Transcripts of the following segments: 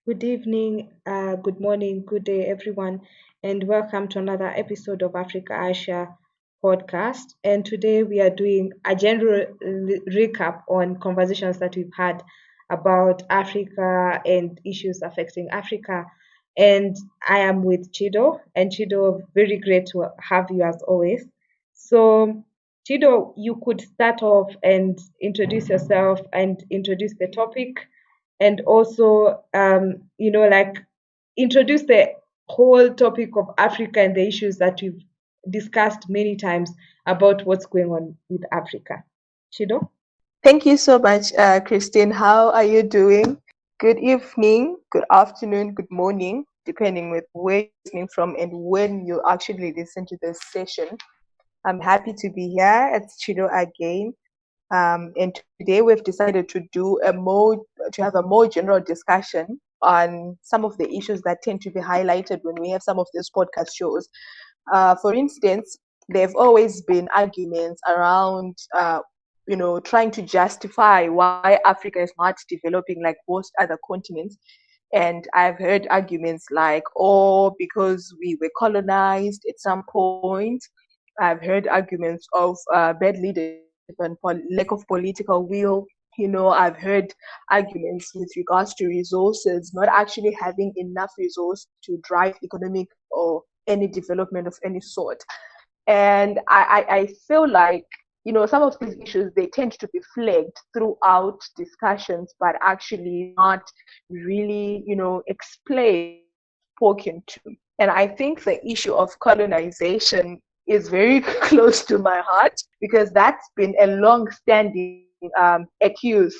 Good evening, good morning, good day, everyone, and welcome to another episode of Africa Asia podcast. And today we are doing a general recap on conversations that we've had about Africa and issues affecting Africa. And I am with Chido, and Chido, very great to have you as always. So, Chido, you could start off and introduce yourself and introduce the topic and also like introduce the whole topic of Africa and the issues that we've discussed many times about what's going on with Africa. Chido? Thank you so much, Christine. How are you doing? Good evening, good afternoon, good morning, depending with where you're listening from and when you actually listen to this session. I'm happy to be here. It's Chido again. And today we've decided to have a more general discussion on some of the issues that tend to be highlighted when we have some of these podcast shows. For instance, there have always been arguments around, trying to justify why Africa is not developing like most other continents. And I've heard arguments like, oh, because we were colonized at some point. I've heard arguments of bad leadership and lack of political will. I've heard arguments with regards to resources, not actually having enough resource to drive economic or any development of any sort. And I feel like, some of these issues, they tend to be flagged throughout discussions, but actually not really, explained, spoken to. And I think the issue of colonization is very close to my heart because that's been a long-standing accuse.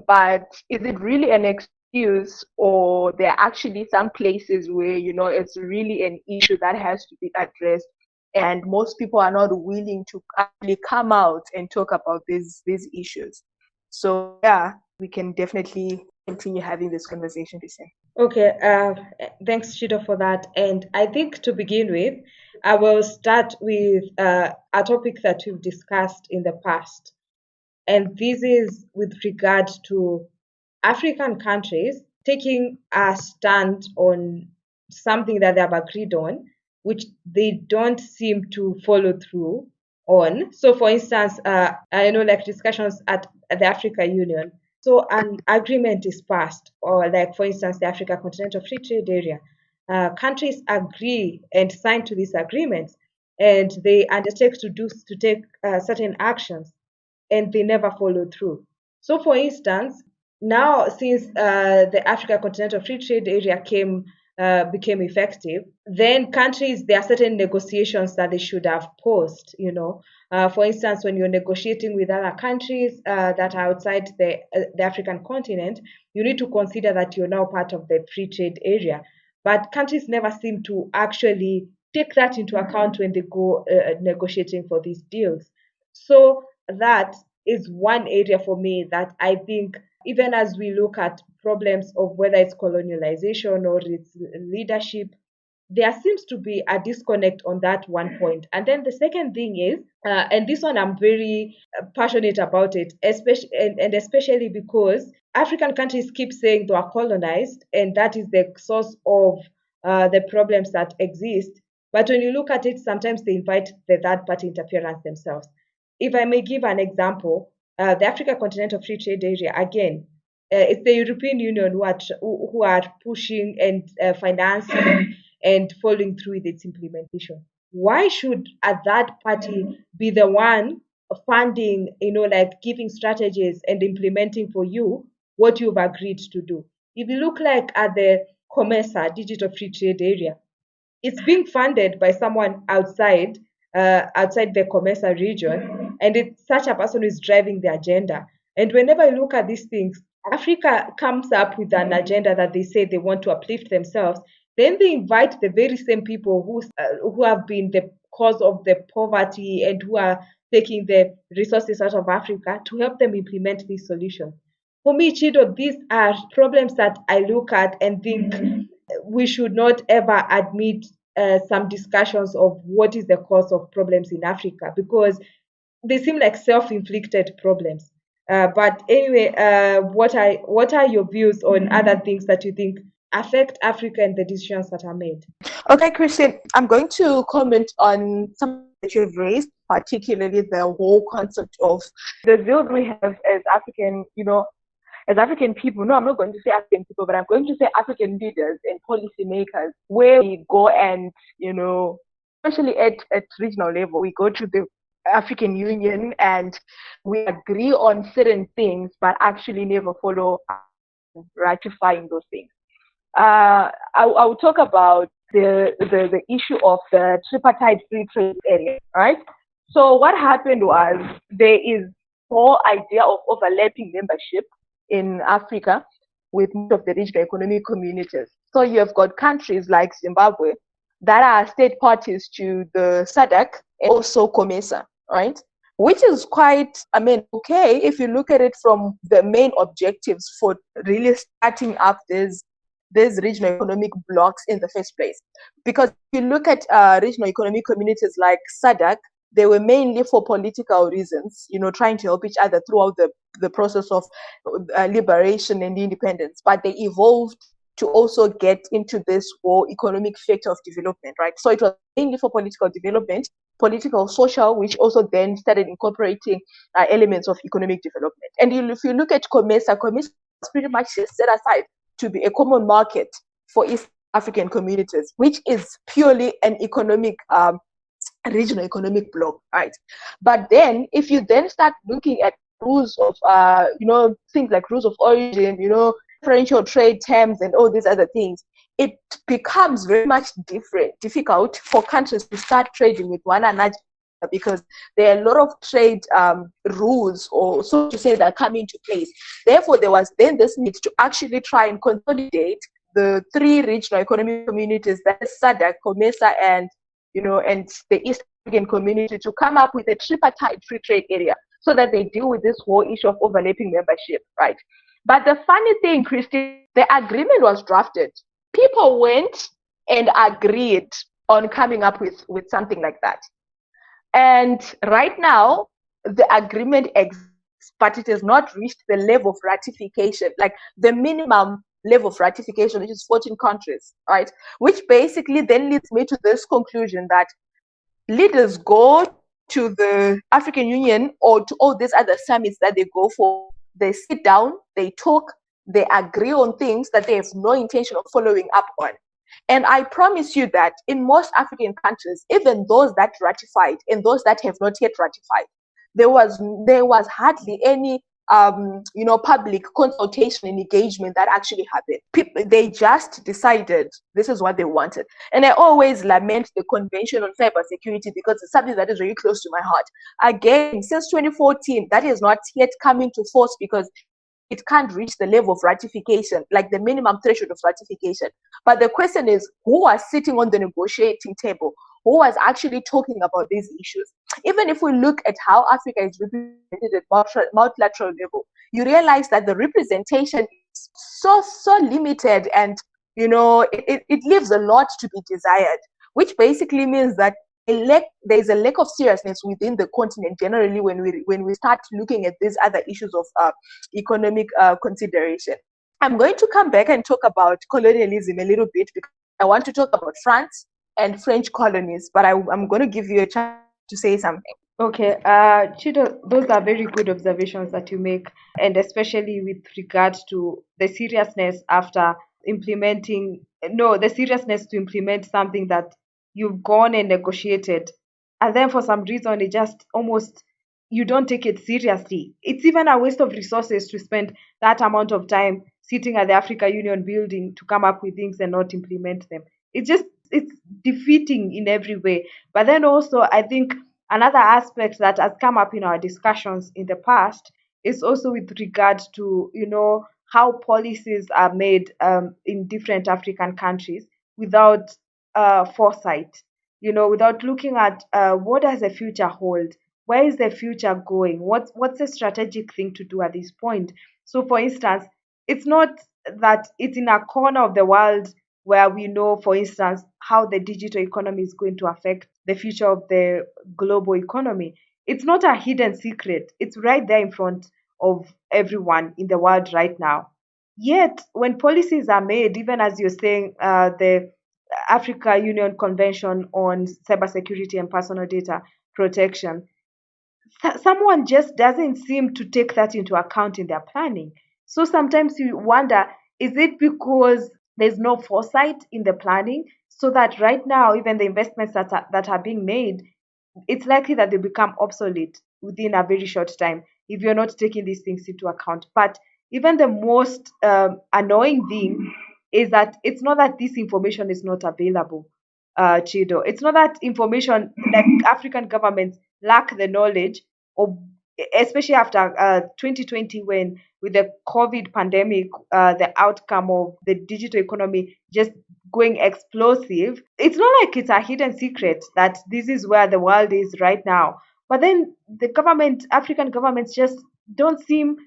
But is it really an excuse, or there are actually some places where it's really an issue that has to be addressed, and most people are not willing to actually come out and talk about these issues? So yeah, we can definitely continue having this conversation, Christian. Okay, thanks, Chido, for that. And I think to begin with, I will start with a topic that we've discussed in the past. And this is with regard to African countries taking a stand on something that they have agreed on, which they don't seem to follow through on. So, for instance, I know like discussions at the Africa Union. So, an agreement is passed, or like for instance, the Africa Continental Free Trade Area. Countries agree and sign to these agreements, and they undertake to take certain actions, and they never follow through. So, for instance, now since the Africa Continental Free Trade Area became effective, then countries, there are certain negotiations that they should have posed. For instance, when you're negotiating with other countries that are outside the African continent, you need to consider that you're now part of the free trade area. But countries never seem to actually take that into account when they go negotiating for these deals. So that is one area for me that I think, even as we look at problems of whether it's colonialization or it's leadership, there seems to be a disconnect on that one point. And then the second thing is, and this one I'm very passionate about it, especially because African countries keep saying they are colonized, and that is the source of the problems that exist. But when you look at it, sometimes they invite the third party interference themselves. If I may give an example, the Africa Continental Free Trade Area, again, it's the European Union who are pushing and financing and following through with its implementation. Why should a third party be the one funding, like giving strategies and implementing for you what you've agreed to do? If you look like at the COMESA Digital Free Trade Area, it's being funded by someone outside the COMESA region, and it's such a person who is driving the agenda. And whenever you look at these things, Africa comes up with an agenda that they say they want to uplift themselves. Then they invite the very same people who have been the cause of the poverty and who are taking the resources out of Africa to help them implement these solutions. For me, Chido, these are problems that I look at and think we should not ever admit some discussions of what is the cause of problems in Africa, because they seem like self-inflicted problems. But anyway, what are your views on other things that you think affect Africa and the decisions that are made? Okay, Christian, I'm going to comment on something that you've raised, particularly the whole concept of the view we have as African, as African people. No, I'm not going to say African people, but I'm going to say African leaders and policymakers, where we go and, especially at regional level, we go to the African Union and we agree on certain things, but actually never follow ratifying those things. I will talk about the issue of the tripartite free trade area, right? So what happened was there is whole idea of overlapping membership in Africa with most of the regional economic communities. So you have got countries like Zimbabwe that are state parties to the SADC and also COMESA, right? Which is quite, okay, if you look at it from the main objectives for really starting up these regional economic blocks in the first place. Because if you look at regional economic communities like SADC, they were mainly for political reasons, trying to help each other throughout the process of liberation and independence. But they evolved to also get into this whole economic factor of development, right? So it was mainly for political development, political, social, which also then started incorporating elements of economic development. And if you look at COMESA is pretty much set aside to be a common market for East African communities, which is purely an regional economic bloc, right? But then, if you then start looking at rules of, things like rules of origin, preferential trade terms, and all these other things, it becomes very much difficult for countries to start trading with one another because there are a lot of trade rules, or so to say, that come into place. Therefore, there was then this need to actually try and consolidate the three regional economic communities, that is SADC, COMESA, and the East African community, to come up with a tripartite free trade area so that they deal with this whole issue of overlapping membership, right? But the funny thing, Christy, the agreement was drafted. People went and agreed on coming up with something like that. And right now, the agreement exists, but it has not reached the level of ratification, like the minimum level of ratification, which is 14 countries, right? Which basically then leads me to this conclusion that leaders go to the African Union or to all these other summits that they go for, they sit down, they talk, they agree on things that they have no intention of following up on. And I promise you that in most African countries, even those that ratified and those that have not yet ratified, there was hardly any public consultation and engagement that actually happened. People, they just decided this is what they wanted. And I always lament the Convention on Cybersecurity because it's something that is very close to my heart. Again, since 2014, that is not yet come into force because it can't reach the level of ratification, like the minimum threshold of ratification. But the question is, who was sitting on the negotiating table? Who was actually talking about these issues? Even if we look at how Africa is represented at multilateral level, you realize that the representation is so limited, and it leaves a lot to be desired, which basically means that there's a lack of seriousness within the continent generally when we start looking at these other issues of economic consideration. I'm going to come back and talk about colonialism a little bit because I want to talk about France and French colonies, but I'm going to give you a chance to say something. Okay, Chido, those are very good observations that you make, and especially with regards to the seriousness after implementing, no, the seriousness to implement something that you've gone and negotiated, and then for some reason it just almost you don't take it seriously. It's even a waste of resources to spend that amount of time sitting at the Africa Union building to come up with things and not implement them. It's defeating in every way. But then also, I think another aspect that has come up in our discussions in the past is also with regard to how policies are made in different African countries without foresight, without looking at what does the future hold, where is the future going, what's the strategic thing to do at this point. So for instance, it's not that it's in a corner of the world where we know, for instance, how the digital economy is going to affect the future of the global economy. It's not a hidden secret. It's right there in front of everyone in the world right now. Yet, when policies are made, even as you're saying, the Africa Union Convention on Cybersecurity and Personal Data Protection, someone just doesn't seem to take that into account in their planning. So sometimes you wonder, is it because there's no foresight in the planning? So that right now, even the investments that are being made, it's likely that they become obsolete within a very short time if you're not taking these things into account. But even the most annoying thing is that it's not that this information is not available, Chido. It's not that information, like African governments lack the knowledge, or especially after 2020, when with the COVID pandemic, the outcome of the digital economy just going explosive. It's not like it's a hidden secret that this is where the world is right now. But then the government, African governments, just don't seem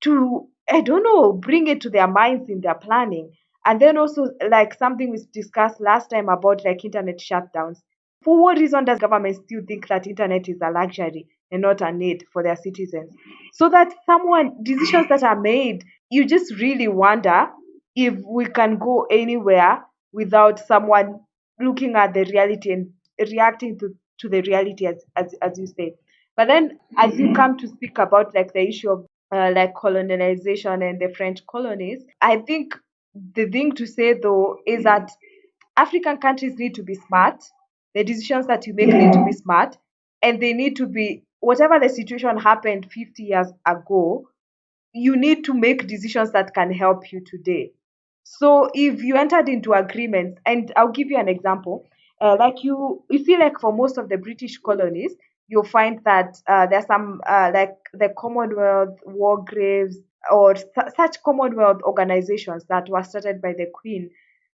to, I don't know, bring it to their minds in their planning. And then also, like something we discussed last time about like internet shutdowns. For what reason does government still think that internet is a luxury and not a need for their citizens? So that someone decisions that are made, you just really wonder if we can go anywhere without someone looking at the reality and reacting to the reality, as you say. But then as you come to speak about like the issue of like colonialization and the French colonies, I think the thing to say though is that African countries need to be smart. The decisions that you make need to be smart, and they need to be, whatever the situation happened 50 years ago, you need to make decisions that can help you today. So if you entered into agreements, and I'll give you an example, like you see, like for most of the British colonies, you'll find that there's some like the Commonwealth, war graves, or such Commonwealth organizations that were started by the Queen.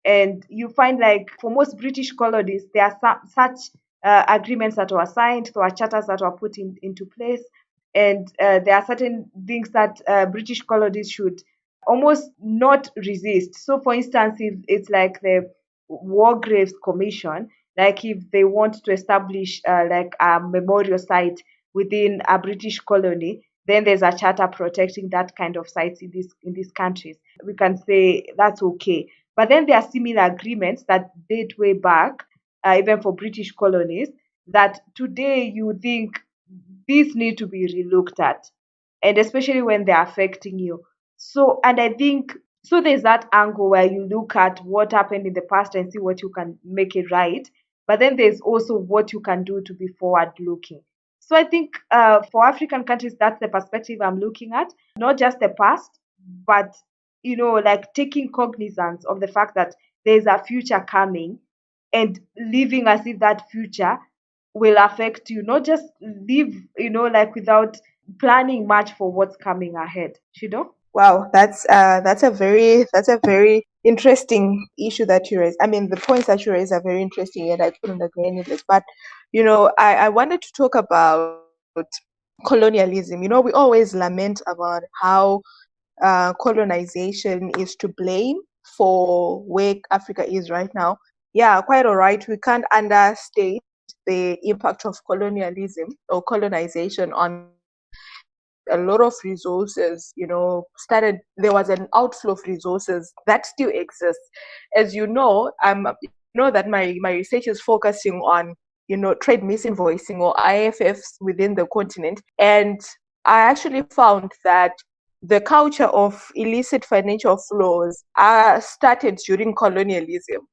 And you find like for most British colonies, there are such agreements that were signed, there are charters that were put into place, and there are certain things that British colonies should almost not resist. So, for instance, if it's like the War Graves Commission, like if they want to establish like a memorial site within a British colony, then there's a charter protecting that kind of sites in these countries. We can say that's okay. But then there are similar agreements that date way back, even for British colonies, that today you would think these need to be relooked at, and especially when they're affecting you. So, and I think so. There's that angle where you look at what happened in the past and see what you can make it right. But then there's also what you can do to be forward looking. So I think for African countries, that's the perspective I'm looking at, not just the past, but like taking cognizance of the fact that there's a future coming and living as if that future will affect you, not just live, like without planning much for what's coming ahead. Shido? Wow, that's a very interesting issue that you raise. I mean, the points that you raise are very interesting, and I couldn't agree any less. But I wanted to talk about colonialism. We always lament about how colonization is to blame for where Africa is right now. Yeah, quite all right. We can't understate the impact of colonialism or colonization on a lot of resources. Started there was an outflow of resources that still exists. As that my research is focusing on trade misinvoicing or IFFs within the continent, and I actually found that the culture of illicit financial flows started during colonialism,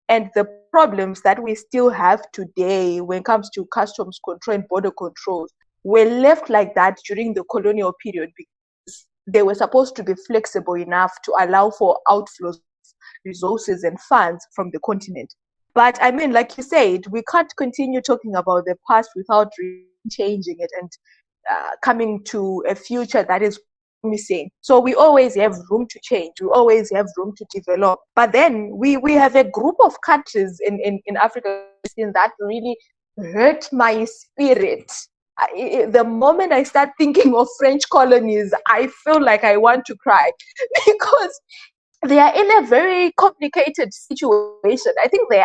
and the problems that we still have today when it comes to customs control and border controls were left like that during the colonial period because they were supposed to be flexible enough to allow for outflows of resources and funds from the continent. But I mean, like you said, we can't continue talking about the past without changing it and coming to a future that is promising. So we always have room to change. We always have room to develop. But then we have a group of countries in Africa that really hurt my spirit. The moment I start thinking of French colonies, I feel like I want to cry because they are in a very complicated situation. I think the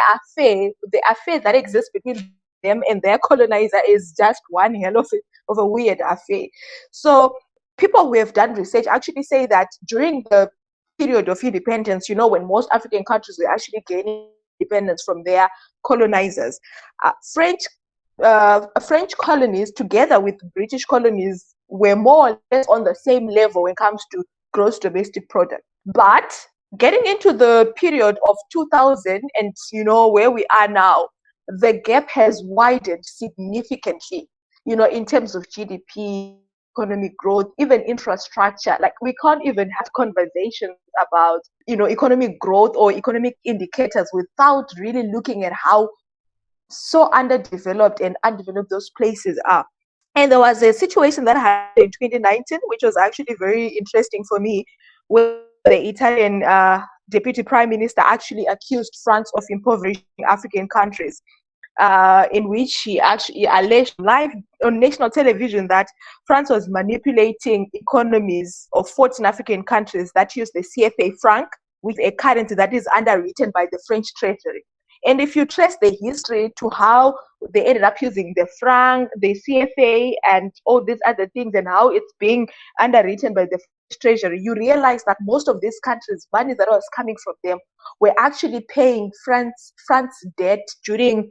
affair that exists between them and their colonizer is just one hell of a weird affair. So people who have done research actually say that during the period of independence, when most African countries were actually gaining independence from their colonizers, uh, French French colonies together with British colonies were more or less on the same level when it comes to gross domestic product. But getting into the period of 2000 and where we are now, the gap has widened significantly, in terms of GDP, economic growth, even infrastructure. Like, we can't even have conversations about, economic growth or economic indicators without really looking at how so underdeveloped and undeveloped those places are. And there was a situation that happened in 2019, which was actually very interesting for me, where the Italian deputy prime minister actually accused France of impoverishing African countries, in which he actually alleged live on national television that France was manipulating economies of 14 African countries that use the CFA franc, with a currency that is underwritten by the French treasury. And if you trace the history to how they ended up using the franc, the CFA, and all these other things, and how it's being underwritten by the treasury, you realize that most of these countries, money that was coming from them, were actually paying France debt during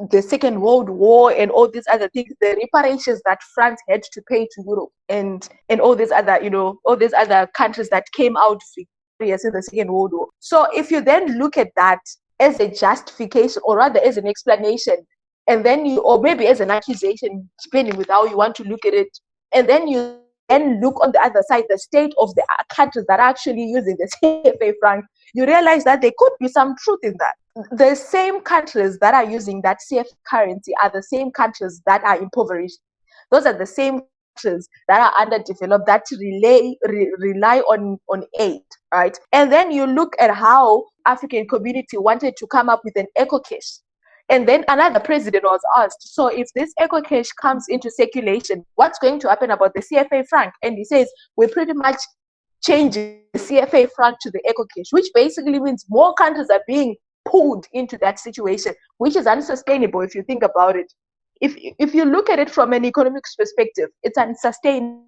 the Second World War and all these other things, the reparations that France had to pay to Europe and all these other, all these other countries that came out victorious in the Second World War. So if you then look at that as a justification, or rather as an explanation, and then or maybe as an accusation, depending with how you want to look at it, and then you then look on the other side, the state of the countries that are actually using the CFA franc, you realize that there could be some truth in that. The same countries that are using that CFA currency are the same countries that are impoverished. Those are the same countries that are underdeveloped, that rely on aid, right? And then you look at how African community wanted to come up with an eco cash. And then another president was asked, so if this eco cash comes into circulation, what's going to happen about the CFA franc? And he says, we're pretty much changing the CFA franc to the eco cash, which basically means more countries are being pulled into that situation, which is unsustainable if you think about it. If you look at it from an economics perspective, it's unsustainable.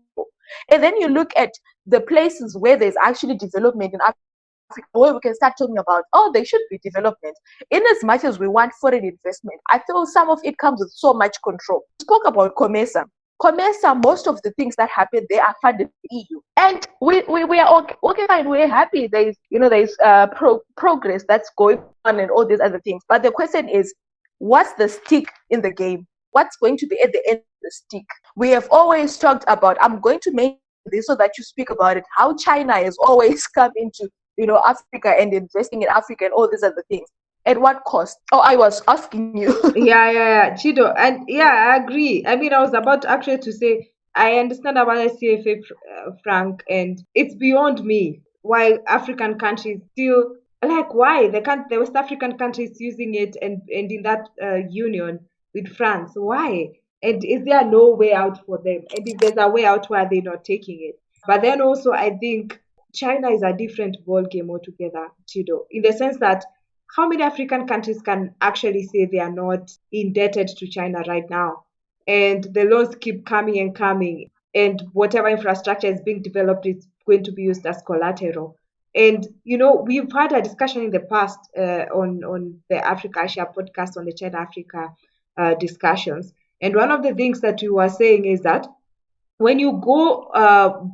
And then you look at the places where there's actually development in Africa, where we can start talking about, oh, there should be development. In as much as we want foreign investment, I feel some of it comes with so much control. We spoke about COMESA. COMESA, most of the things that happen there are funded by the EU, and we are okay, fine, we're happy. There's progress that's going on and all these other things. But the question is, what's the stick in the game? What's going to be at the end of the stick? We have always talked about, I'm going to make this so that you speak about it, how China has always come into Africa and investing in Africa and all these other things. At what cost? Oh, I was asking you. Yeah, Chido. And yeah, I agree. I mean, I was about actually to say, I understand about the CFA franc, and it's beyond me why African countries still, like, why the West African countries using it, and in that union with France. Why? And is there no way out for them? And if there's a way out, why are they not taking it? But then also, I think China is a different ball game altogether, Chido, in the sense that how many African countries can actually say they are not indebted to China right now? And the loans keep coming and coming, and whatever infrastructure is being developed is going to be used as collateral. And we've had a discussion in the past on the Africa Asia podcast, on the China Africa discussions. And one of the things that we were saying is that when you go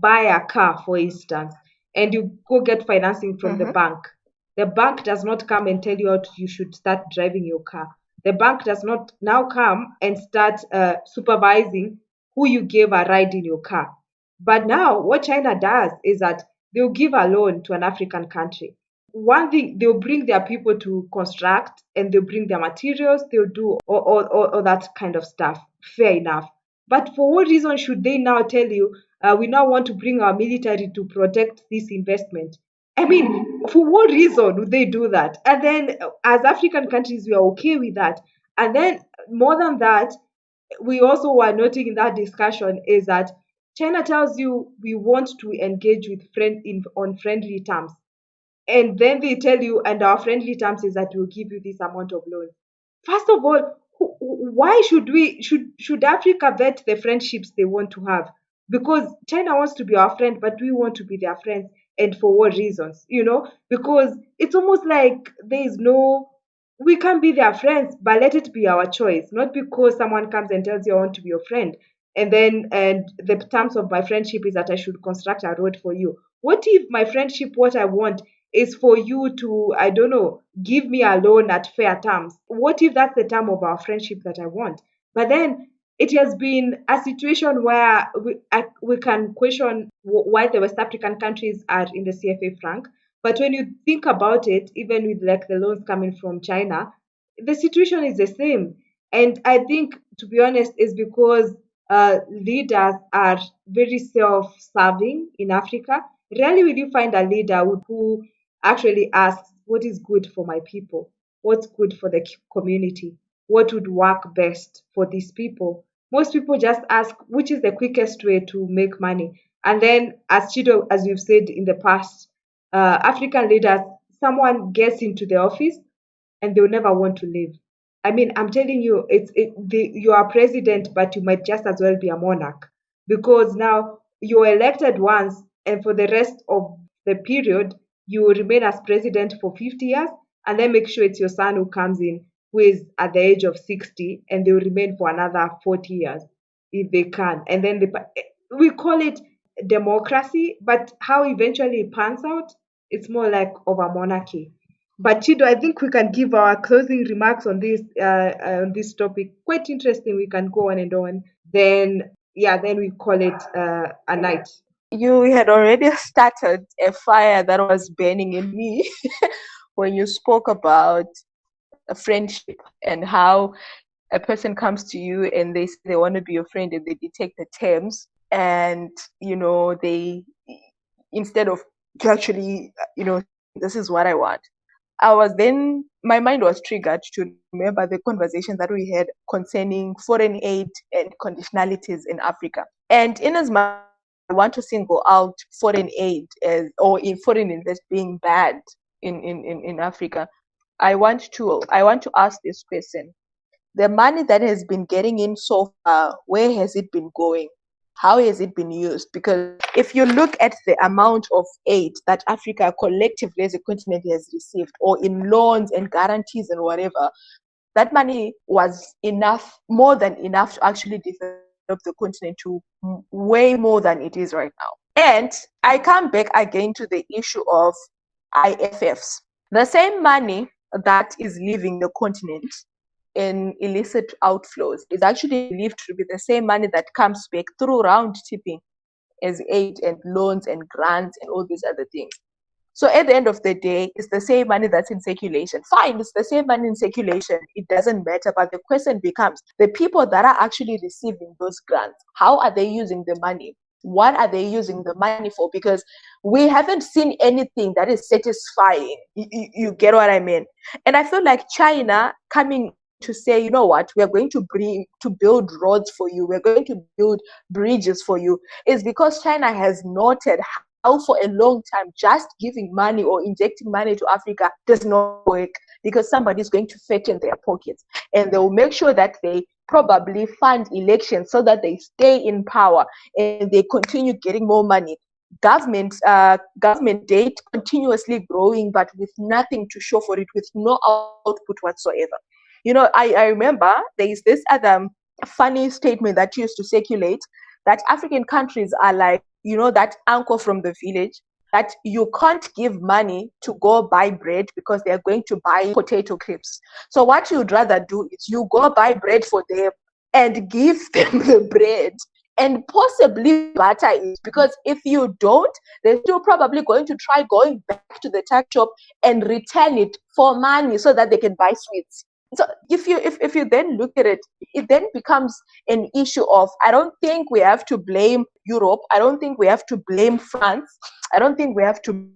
buy a car, for instance, and you go get financing from the bank does not come and tell you how you should start driving your car. The bank does not now come and start supervising who you gave a ride in your car. But now, what China does is that they'll give a loan to an African country. One thing, they'll bring their people to construct, and they'll bring their materials, they'll do all that kind of stuff. Fair enough. But for what reason should they now tell you, we now want to bring our military to protect this investment? I mean, for what reason would they do that? And then, as African countries, we are okay with that. And then, more than that, we also were noting in that discussion is that China tells you we want to engage with on friendly terms, and then they tell you, and our friendly terms is that we'll give you this amount of loan. First of all, why should Africa vet the friendships they want to have? because China wants to be our friend, but we want to be their friends. And for what reasons? Because it's almost like there is no, we can't be their friends, but let it be our choice. Not because someone comes and tells you I want to be your friend. And the terms of my friendship is that I should construct a road for you. What if my friendship, what I want is for you to, I don't know, give me a loan at fair terms? What if that's the term of our friendship that I want? But then it has been a situation where we can question why the West African countries are in the CFA franc. But when you think about it, even with like the loans coming from China, the situation is the same. And I think, to be honest, is because leaders are very self-serving in Africa. Rarely will you find a leader who actually asks, what is good for my people? What's good for the community? What would work best for these people? Most people just ask, which is the quickest way to make money? And then, as Chido, as you've said in the past, African leaders, someone gets into the office and they'll never want to leave. I mean, I'm telling you, you are president, but you might just as well be a monarch, because now you're elected once, and for the rest of the period, you will remain as president for 50 years, and then make sure it's your son who comes in, who is at the age of 60, and they will remain for another 40 years if they can. And then we call it democracy, but how eventually it pans out, it's more like of a monarchy. But Chido, I think we can give our closing remarks on this topic. Quite interesting. We can go on and on. Then yeah, then we call it a night. You had already started a fire that was burning in me when you spoke about a friendship and how a person comes to you and they say they want to be your friend and they detect the terms, and they, instead of actually this is what I want, my mind was triggered to remember the conversation that we had concerning foreign aid and conditionalities in Africa. And in as much I want to single out foreign aid or in foreign invest being bad in Africa, I want to ask this question: the money that has been getting in so far, where has it been going? How has it been used? Because if you look at the amount of aid that Africa collectively as a continent has received, or in loans and guarantees and whatever, that money was enough, more than enough, to actually develop the continent to way more than it is right now. And I come back again to the issue of IFFs. The same money that is leaving the continent in illicit outflows is actually believed to be the same money that comes back through round tipping as aid and loans and grants and all these other things. So at the end of the day, it's the same money that's in circulation. Fine, it's the same money in circulation. It doesn't matter. But the question becomes, the people that are actually receiving those grants, how are they using the money? What are they using the money for? Because we haven't seen anything that is satisfying. You get what I mean? And I feel like China coming to say, you know what, we're going to build roads for you, we're going to build bridges for you, is because China has noted how for a long time just giving money or injecting money to Africa does not work, because somebody is going to fatten their pockets, and they will make sure that they probably fund elections so that they stay in power and they continue getting more money. Government debt continuously growing, but with nothing to show for it, with no output whatsoever. I remember there is this other funny statement that used to circulate, that African countries are like, that uncle from the village, that you can't give money to go buy bread because they're going to buy potato crisps. So what you'd rather do is you go buy bread for them and give them the bread and possibly butter it, because if you don't, they're still probably going to try going back to the tuck shop and return it for money so that they can buy sweets. So if you then look at it, it then becomes an issue of, I don't think we have to blame Europe. I don't think we have to blame France. I don't think we have to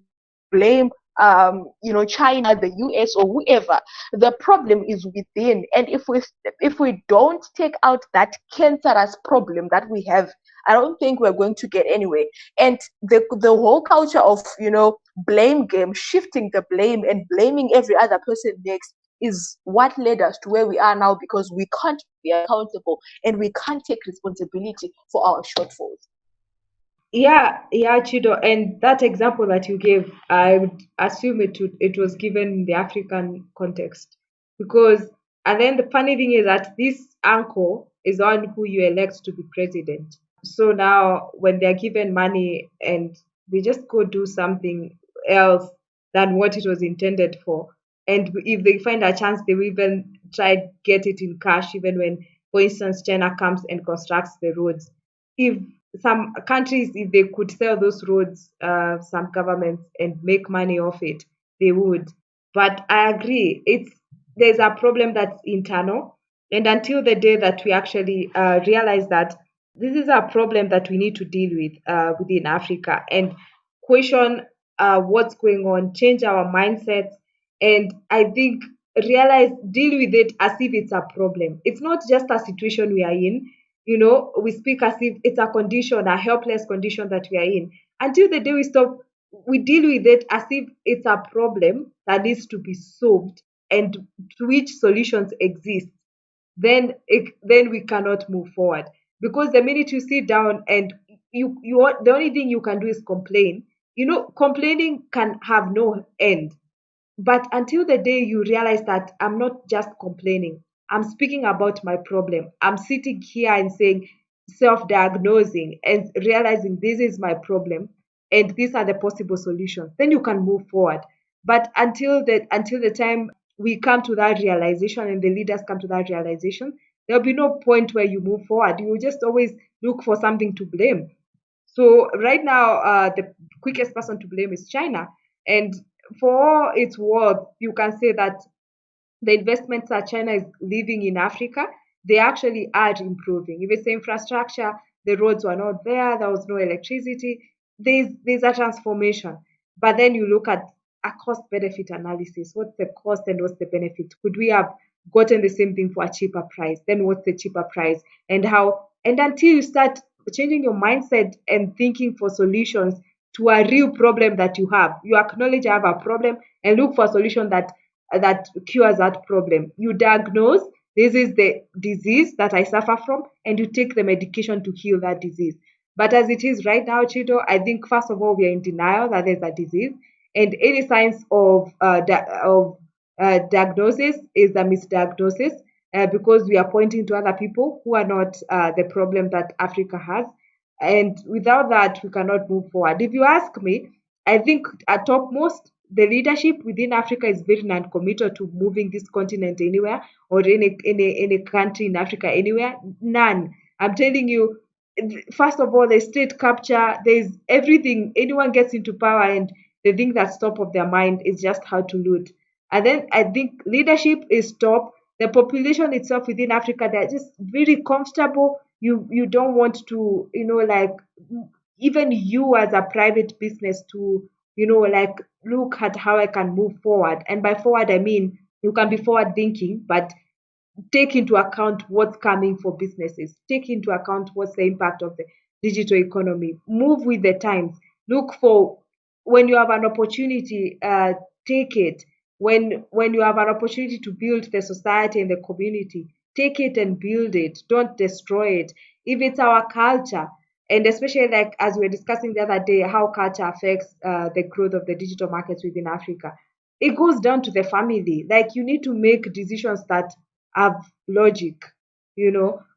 blame China, the US, or whoever. The problem is within, and if we don't take out that cancerous problem that we have, I don't think we're going to get anywhere. And the whole culture of blame game, shifting the blame and blaming every other person next, is what led us to where we are now, because we can't be accountable and we can't take responsibility for our shortfalls. Yeah, Chido. And that example that you gave, I would assume it was given in the African context. Because, and then the funny thing is that this uncle is the one who you elect to be president. So now, when they're given money and they just go do something else than what it was intended for, and if they find a chance, they will even try get it in cash, even when, for instance, China comes and constructs the roads. If some countries, if they could sell those roads, some governments, and make money off it, they would. But I agree, there's a problem that's internal, and until the day that we actually realize that this is a problem that we need to deal with within Africa and question what's going on, change our mindsets, and I think realize, deal with it as if it's a problem. It's not just a situation we are in. We speak as if it's a condition, a helpless condition that we are in. Until the day we stop, we deal with it as if it's a problem that needs to be solved and to which solutions exist, then we cannot move forward. Because the minute you sit down and the only thing you can do is complain. Complaining can have no end. But until the day you realize that I'm not just complaining, I'm speaking about my problem. I'm sitting here and saying, self diagnosing and realizing this is my problem and these are the possible solutions, then you can move forward. But until the time we come to that realization and the leaders come to that realization, there'll be no point where you move forward. You will just always look for something to blame. So right now, the quickest person to blame is China. And for all its worth, you can say that the investments that China is leaving in Africa, they actually are improving. If it's infrastructure, the roads were not there, there was no electricity. There's a transformation. But then you look at a cost benefit analysis. What's the cost and what's the benefit? Could we have gotten the same thing for a cheaper price? Then what's the cheaper price? And how? And until you start changing your mindset and thinking for solutions to a real problem that you have, you acknowledge you have a problem and look for a solution that cures that problem. You diagnose this is the disease that I suffer from, and you take the medication to heal that disease. But as it is right now, Chido, I think first of all we are in denial that there's a disease, and any signs of diagnosis is a misdiagnosis because we are pointing to other people who are not the problem that Africa has, and without that we cannot move forward. If you ask me, I think at topmost the leadership within Africa is very non-committed to moving this continent anywhere or any country in Africa anywhere. None. I'm telling you, first of all, there's state capture, there's everything. Anyone gets into power and the thing that's top of their mind is just how to loot. And then I think leadership is top. The population itself within Africa, they're just very comfortable. You don't want to, like even you as a private business to like look at how I can move forward. And by forward, I mean you can be forward thinking, but take into account what's coming for businesses, take into account what's the impact of the digital economy, move with the times, look for when you have an opportunity, take it. When you have an opportunity to build the society and the community, take it and build it. Don't destroy it. If it's our culture, and especially like as we were discussing the other day, how culture affects the growth of the digital markets within Africa, it goes down to the family. Like you need to make decisions that have logic.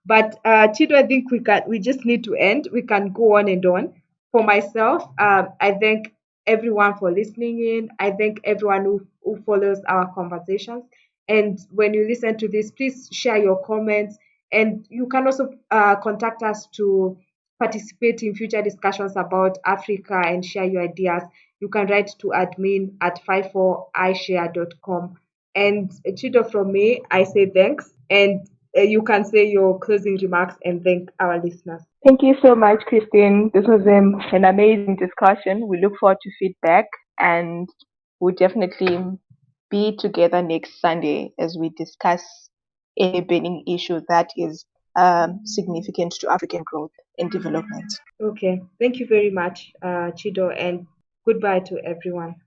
But Chido, I think we just need to end. We can go on and on. For myself, I thank everyone for listening in. I thank everyone who follows our conversations. And when you listen to this, please share your comments. And you can also contact us to participate in future discussions about Africa and share your ideas. You can write to admin at 54ishare.com. And Chido, from me, I say thanks. And you can say your closing remarks and thank our listeners. Thank you so much, Christine. This was an amazing discussion. We look forward to feedback, and we'll definitely be together next Sunday as we discuss any burning issue that is significant to African growth and development. Okay. Thank you very much, Chido, and goodbye to everyone.